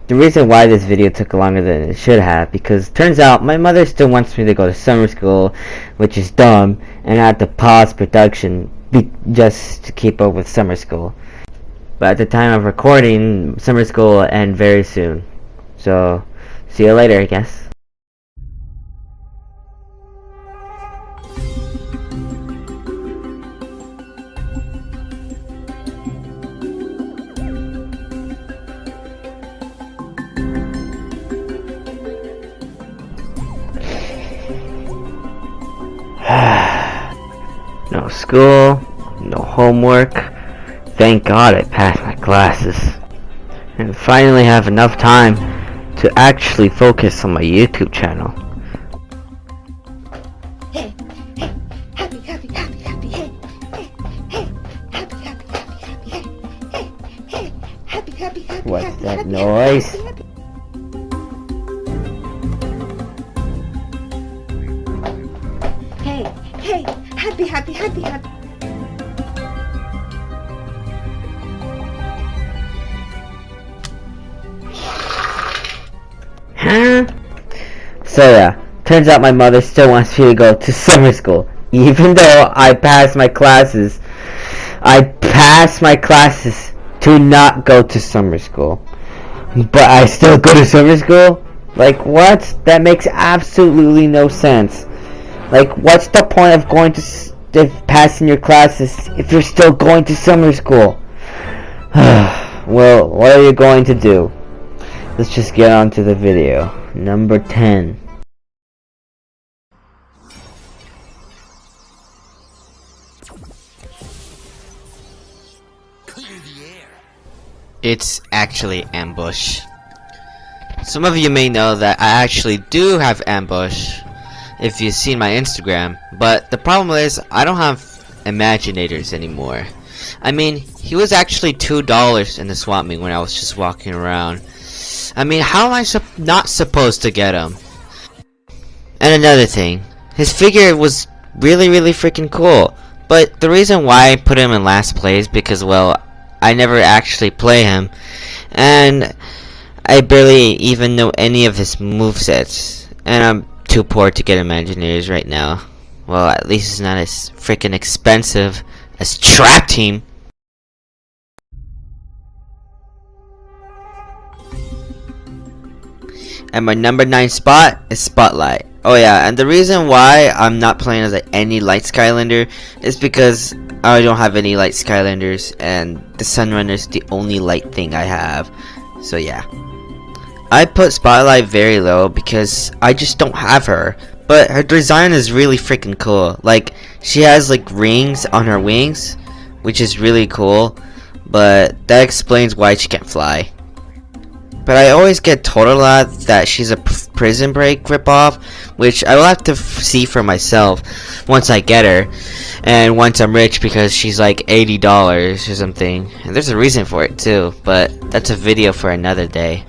the reason why this video took longer than it should have, because turns out my mother still wants me to go to summer school, which is dumb, and I had to pause production just to keep up with summer school. But at the time of recording, summer school will end very soon. So, see you later, I guess. No school, no homework. Thank God I passed my classes. And finally have enough time to actually focus on my YouTube channel. Hey, hey, happy, happy, happy, happy, hey, hey, hey, happy, happy, happy, happy, hey, hey, hey, happy, happy, happy, What's happy, that happy, noise? happy, happy. Hey, hey, happy, happy, happy, happy. Huh? So yeah, turns out my mother still wants me to go to summer school. Even though I passed my classes. I passed my classes to not go to summer school. But I still go to summer school? Like what? That makes absolutely no sense. Like what's the point of going to passing your classes if you're still going to summer school? Well, what are you going to do? Let's just get on to the video. Number 10. It's actually ambush. Some of you may know that I actually do have ambush if you've seen my Instagram, but the problem is I don't have imaginators anymore. I mean, he was actually $2 in the swap meet when I was just walking around. I mean, how am I not supposed to get him? And another thing, his figure was really freaking cool, but the reason why I put him in last place because, well, I never actually play him, and I barely even know any of his movesets, and I'm too poor to get Imagineers right now. Well, at least it's not as freaking expensive as Trap Team. And my number 9 spot is Spotlight. Oh yeah, and the reason why I'm not playing as any light Skylander is because I don't have any light Skylanders, and the Sunrunner is the only light thing I have. So yeah, I put Spotlight very low because I just don't have her. But her design is really freaking cool. Like, she has like rings on her wings, which is really cool. But that explains why she can't fly. But I always get told a lot that she's a Prison Break ripoff, which I will have to see for myself once I get her, and once I'm rich, because she's like $80 or something. And there's a reason for it too, but that's a video for another day.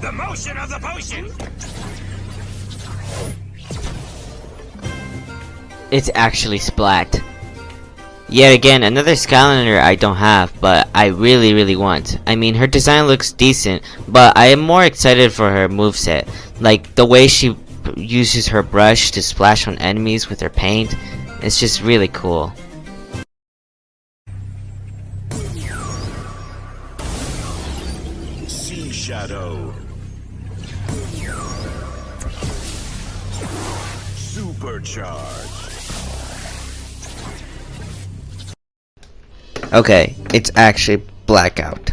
The motion of the potion! It's actually Splat. Yet again, another Skylander I don't have, but I really want. I mean, her design looks decent, but I am more excited for her moveset. Like, the way she uses her brush to splash on enemies with her paint. It's just really cool. Sea Shadow. Supercharge. Okay, it's actually Blackout.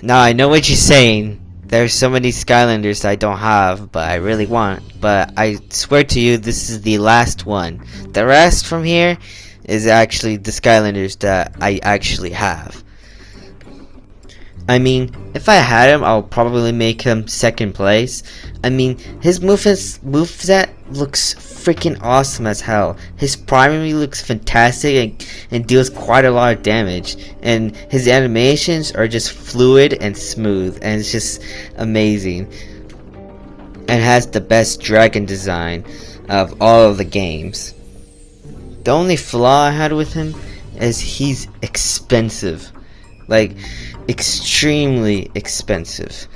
Now I know what you're saying. There's so many Skylanders I don't have, but I really want. But I swear to you, this is the last one. The rest from here is actually the Skylanders that I actually have. I mean, if I had him, I'll probably make him second place. I mean, his moveset looks freaking awesome as hell. His primary looks fantastic and deals quite a lot of damage. And his animations are just fluid and smooth, and it's just amazing. And has the best dragon design of all of the games. The only flaw I had with him is he's expensive. Like, extremely expensive.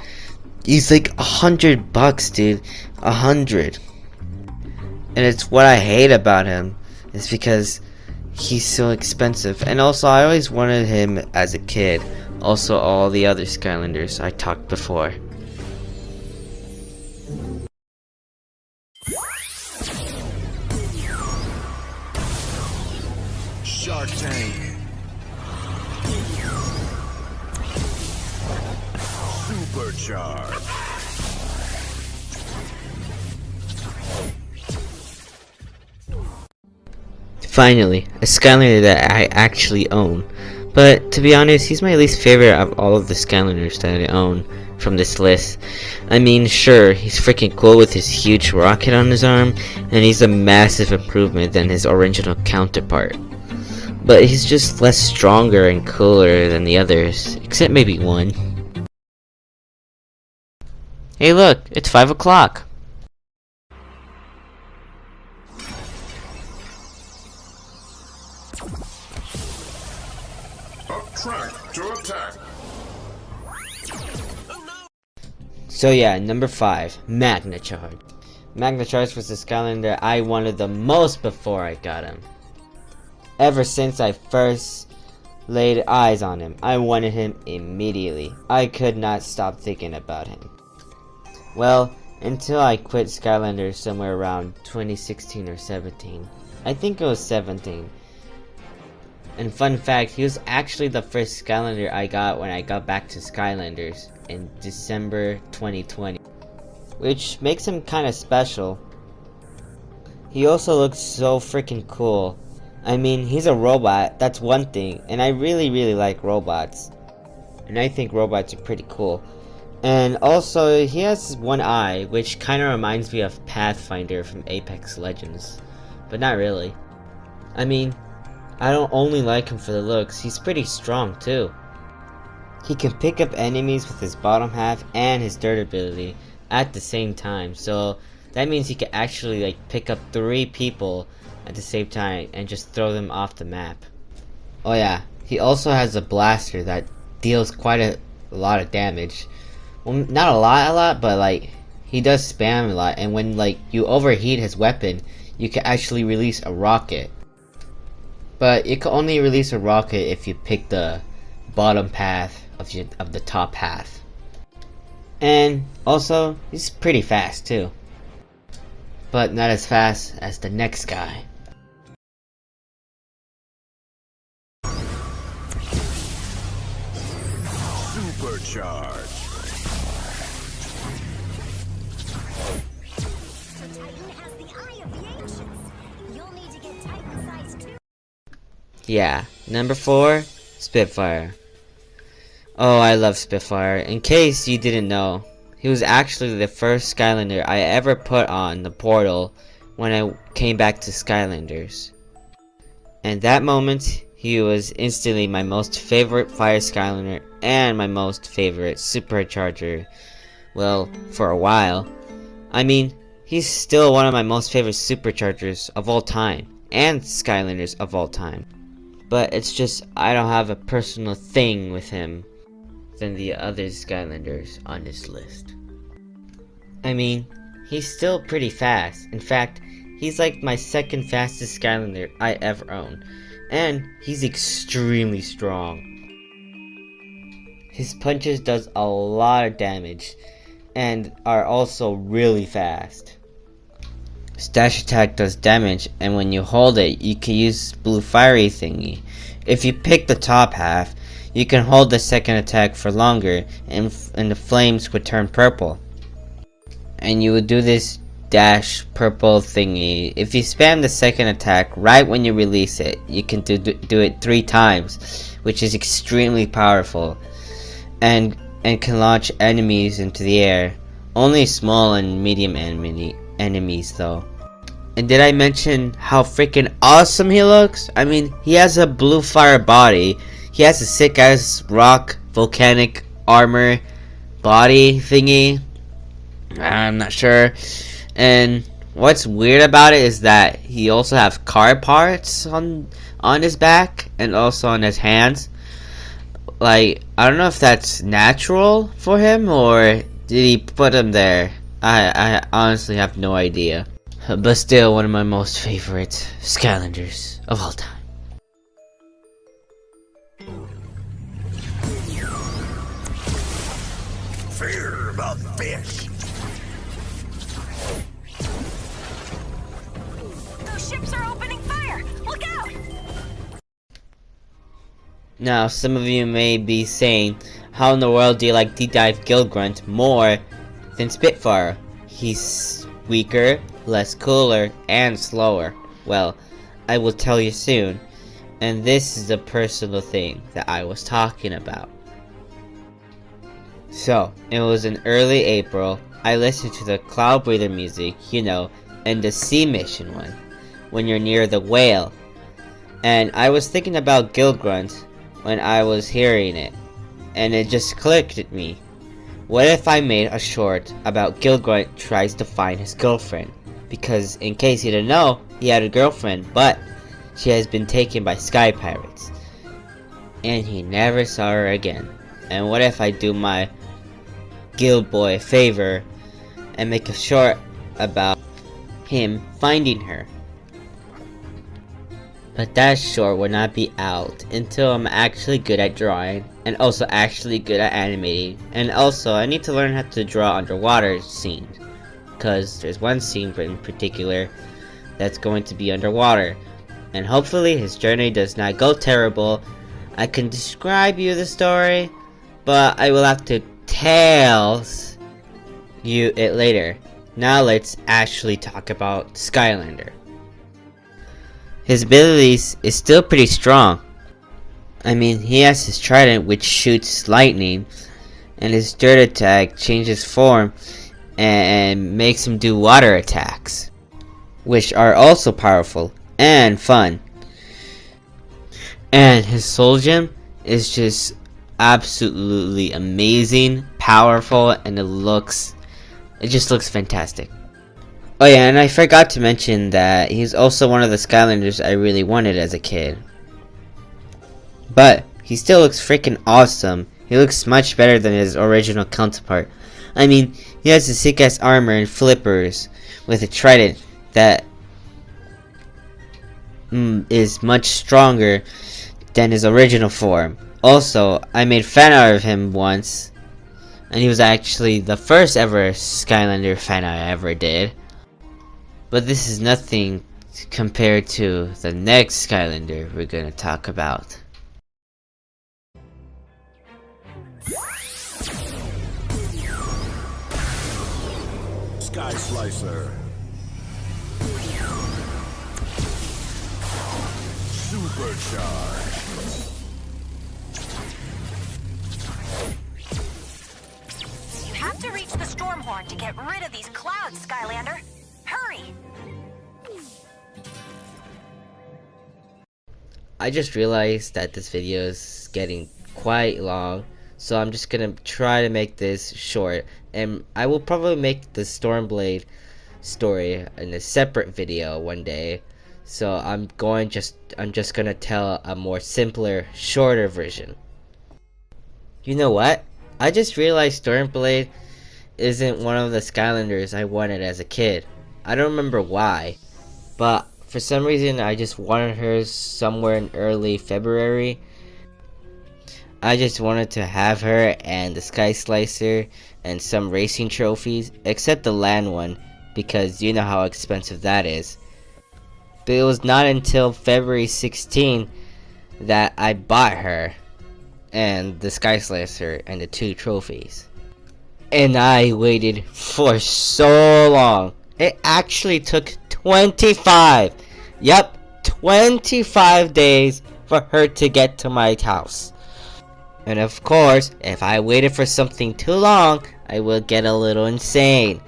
He's like $100, dude. 100. And it's what I hate about him. Is because he's so expensive. And also, I always wanted him as a kid. Also, all the other Skylanders I talked before. Shark Tank. Supercharged. Finally, a Skylander that I actually own. But to be honest, he's my least favorite of all of the Skylanders that I own from this list. I mean, sure, he's freaking cool with his huge rocket on his arm, and he's a massive improvement than his original counterpart. But he's just less stronger and cooler than the others, except maybe one. Hey look, it's 5 o'clock. Up track to attack. So yeah, number 5, Magna Charge. Magna Charge was the Skylander I wanted the most before I got him. Ever since I first laid eyes on him, I wanted him immediately. I could not stop thinking about him. Well, until I quit Skylanders somewhere around 2016 or 17. I think it was 17. And fun fact, he was actually the first Skylander I got when I got back to Skylanders in December 2020. Which makes him kinda special. He also looks so freaking cool. I mean, he's a robot, that's one thing, and I really like robots. And I think robots are pretty cool. And also, he has one eye, which kinda reminds me of Pathfinder from Apex Legends. But not really. I mean, I don't only like him for the looks, he's pretty strong too. He can pick up enemies with his bottom half and his durability at the same time, so that means he can actually like pick up 3 people at the same time and just throw them off the map. Oh yeah, he also has a blaster that deals quite a lot of damage. Well, not a lot, but like he does spam a lot, and when like you overheat his weapon, you can actually release a rocket. But you can only release a rocket if you pick the bottom path of the top half. And also, he's pretty fast too. But not as fast as the next guy. Supercharged. Titan has the eye of the ancients. You'll need to get Titan size 2. Yeah, number 4, Spitfire. Oh, I love Spitfire. In case you didn't know, he was actually the first Skylander I ever put on the portal when I came back to Skylanders. And that moment, he was instantly my most favorite Fire Skylander and my most favorite Supercharger. Well, for a while. I mean, he's still one of my most favorite Superchargers of all time, and Skylanders of all time. But it's just, I don't have a personal thing with him than the other Skylanders on this list. I mean, he's still pretty fast. In fact, he's like my second fastest Skylander I ever owned. And he's extremely strong. His punches does a lot of damage and are also really fast. Stash attack does damage, and when you hold it, you can use blue fiery thingy. If you pick the top half, you can hold the second attack for longer, and the flames would turn purple. And you would do this dash purple thingy. If you spam the second attack right when you release it, you can do it 3 times, which is extremely powerful, and can launch enemies into the air. Only small and medium enemies though. And did I mention how freaking awesome he looks? I mean, he has a blue fire body. He has a sick ass rock volcanic armor body thingy. I'm not sure. And what's weird about it is that he also have car parts on on his back and also on his hands. Like, I don't know if that's natural for him or did he put him there. I honestly have no idea. But still one of my most favorite Skylanders of all time. Fear the fish. Those ships are opening fire! Look out! Now, some of you may be saying, how in the world do you like Deep Dive Gilgrunt more than Spitfire? He's weaker, less cooler, and slower. Well, I will tell you soon. And this is the personal thing that I was talking about. So, it was in early April. I listened to the Cloud Breather music, you know, and the Sea Mission one, when you're near the whale. And I was thinking about Gilgrunt when I was hearing it, and it just clicked at me. What if I made a short about Gilgrunt tries to find his girlfriend? Because in case you didn't know, he had a girlfriend, but she has been taken by sky pirates. And he never saw her again. And what if I do my Gil boy a favor and make a short about him finding her? But that short will not be out until I'm actually good at drawing and also actually good at animating. And also I need to learn how to draw underwater scenes, because there's one scene in particular that's going to be underwater, and hopefully his journey does not go terrible. I can describe you the story, but I will have to tell you it later. Now let's actually talk about Skylander. His abilities is still pretty strong. I mean, he has his trident which shoots lightning, and his dirt attack changes form and makes him do water attacks, which are also powerful and fun. And his soul gem is just absolutely amazing, powerful, and it just looks fantastic. Oh yeah, and I forgot to mention that he's also one of the Skylanders I really wanted as a kid. But he still looks freaking awesome. He looks much better than his original counterpart. I mean, he has the sick ass armor and flippers with a trident that is much stronger than his original form. Also, I made fan art of him once, and he was actually the first ever Skylander fan art I ever did. But this is nothing compared to the next Skylander we're gonna talk about. Sky Slicer. Supercharged. You have to reach the storm horn to get rid of these clouds, Skylander. Hurry! I just realized that this video is getting quite long, so I'm just gonna try to make this short, and I will probably make the Stormblade story in a separate video one day. So I'm just gonna tell a more simpler, shorter version. You know what? I just realized Stormblade isn't one of the Skylanders I wanted as a kid. I don't remember why, but for some reason I just wanted her somewhere in early February. I just wanted to have her and the Sky Slicer and some racing trophies, except the land one, because you know how expensive that is. But it was not until February 16 that I bought her and the Sky Slicer and the 2 trophies. And I waited for so long. It actually took 25. Yep, 25 days for her to get to my house. And of course, if I waited for something too long, I will get a little insane.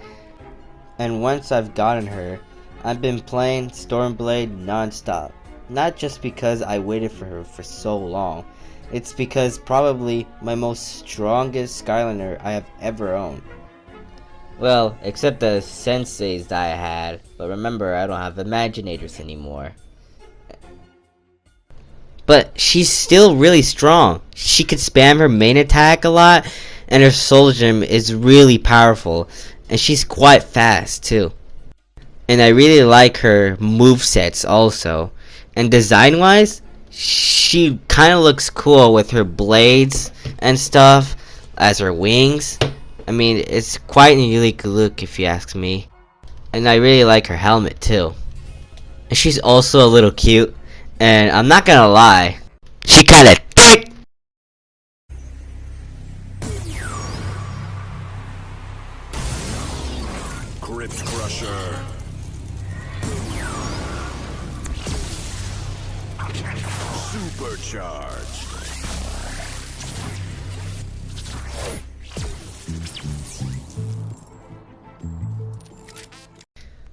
And once I've gotten her, I've been playing Stormblade non-stop. Not just because I waited for her for so long. It's because probably my most strongest Skylander I have ever owned. Well, except the senseis that I had. But remember, I don't have Imaginators anymore. but she's still really strong. She could spam her main attack a lot, and her soul gem is really powerful, and she's quite fast too. And I really like her movesets also. And design wise, she kind of looks cool with her blades and stuff as her wings. I mean, it's quite a unique look if you ask me. And I really like her helmet too. And she's also a little cute. And I'm not gonna lie, she kinda thick. Crypt Crusher. Supercharged.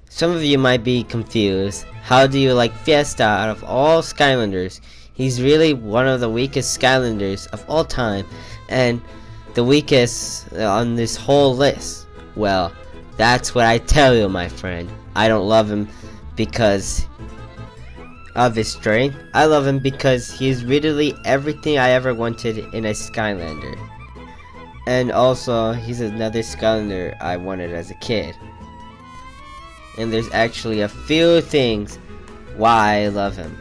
Some of you might be confused. How do you like Fiesta out of all Skylanders? He's really one of the weakest Skylanders of all time, and the weakest on this whole list. Well, that's what I tell you, my friend. I don't love him because of his strength. I love him because he's literally everything I ever wanted in a Skylander. And also, he's another Skylander I wanted as a kid. And there's actually a few things why I love him.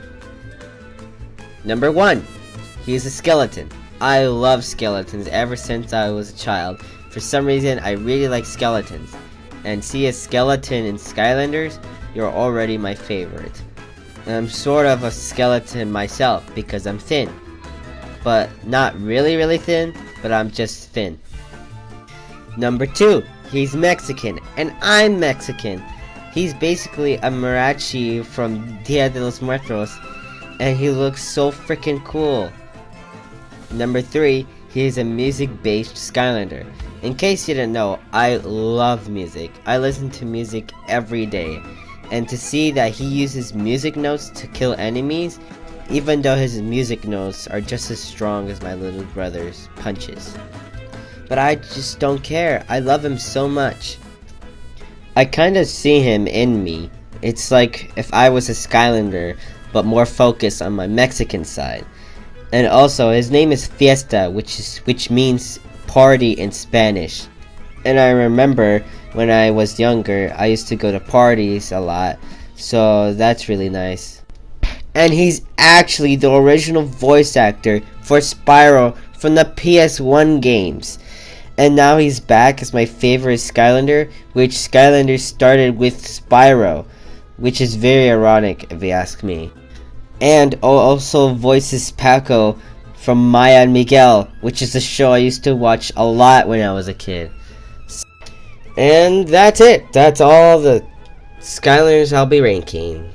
Number 1, he's a skeleton. I love skeletons ever since I was a child. For some reason, I really like skeletons. And see a skeleton in Skylanders, you're already my favorite. And I'm sort of a skeleton myself because I'm thin. But not really thin, but I'm just thin. Number 2, he's Mexican, and I'm Mexican. He's basically a mariachi from Dia de los Muertos, and he looks so freaking cool. Number 3, he is a music-based Skylander. In case you didn't know, I love music. I listen to music every day. And to see that he uses music notes to kill enemies, even though his music notes are just as strong as my little brother's punches. But I just don't care. I love him so much. I kinda see him in me. It's like if I was a Skylander, but more focused on my Mexican side. And also, his name is Fiesta, which means party in Spanish. And I remember when I was younger, I used to go to parties a lot, so that's really nice. And he's actually the original voice actor for Spyro from the PS1 games. And now he's back as my favorite Skylander, which Skylanders started with Spyro, which is very ironic if you ask me. And also voices Paco from Maya and Miguel, which is a show I used to watch a lot when I was a kid. And that's it. That's all the Skylanders I'll be ranking.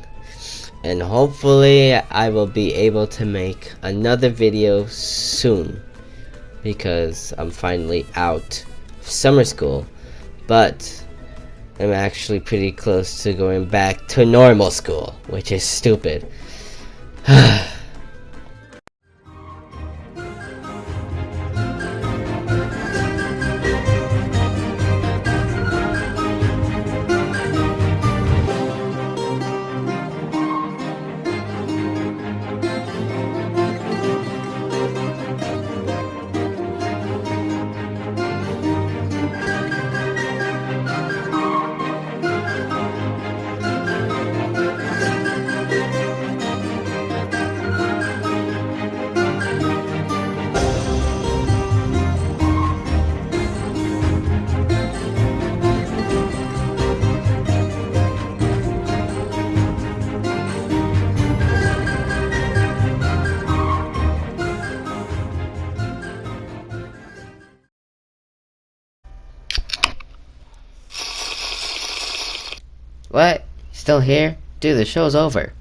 And hopefully I will be able to make another video soon, because I'm finally out of summer school, but I'm actually pretty close to going back to normal school, which is stupid. What? Still here? Dude, the show's over.